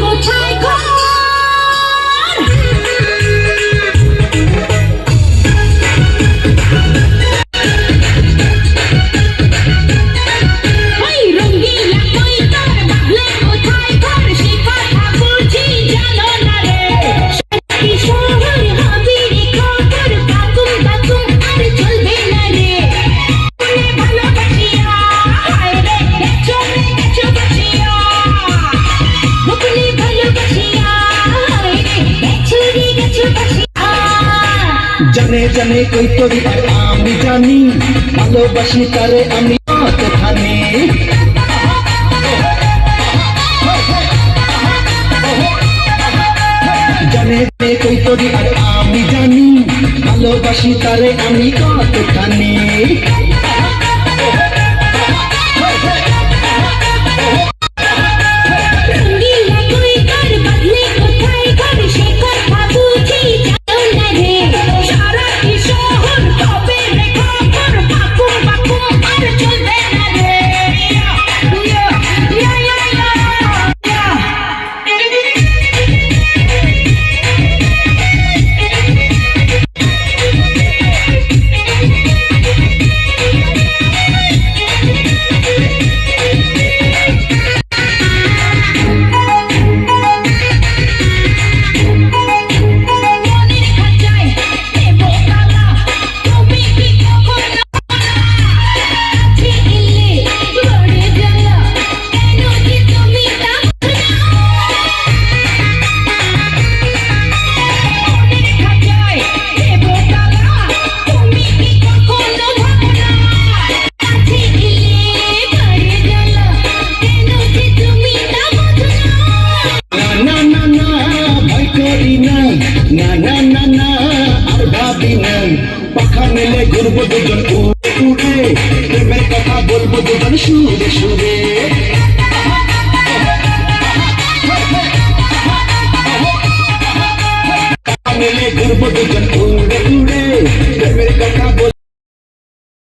কোথায় ঘর ওই রঙ্গিলা কই তোর বাবলে কোথায় ঘর সে কথা বুঝি জানো না রে সত্যি শহর হবি রে খবর বাকুম বাকুম আর চলবে না রে মনে ভালোবাসিয়া হায় রে গেছো বাসিয়া মনে ভালোবাসিয়া হায় রে গেছো বাসিয়া জানে জানে কই তোরি আর আমি জানি ভালোবাসি তারে আমি কতখানি জানে জানে কই তোরি আর আমি জানি ভালোবাসি তারে আমি কতখানি রঙ্গিলা কই তোর বাবলে কোথায় ঘর সে কথা বুঝি জানো না রে সারাটি শহর হবে রে খবর বাকুম বাকুম আর চলবে না রে মনের খাঁচায় দেব তালা তুমি কি কখনো কাছে এলে বড় জ্বালা কেন যে তুমি তা মনের খাঁচায় দেব তালা তুমি কি কখনো ভাবো না কাছে এলে বড় জ্বালা কেন যে তুমি তা বোঝো না না না না ভয় করি নাই না না না না আর ভাবি নাই পাখা মেলে ঘুরবো দুজন উড়ে উড়ে প্রেমের কথা বলবো দুজন সুরে সুরে পাখা মেলে ঘুরবো দুজন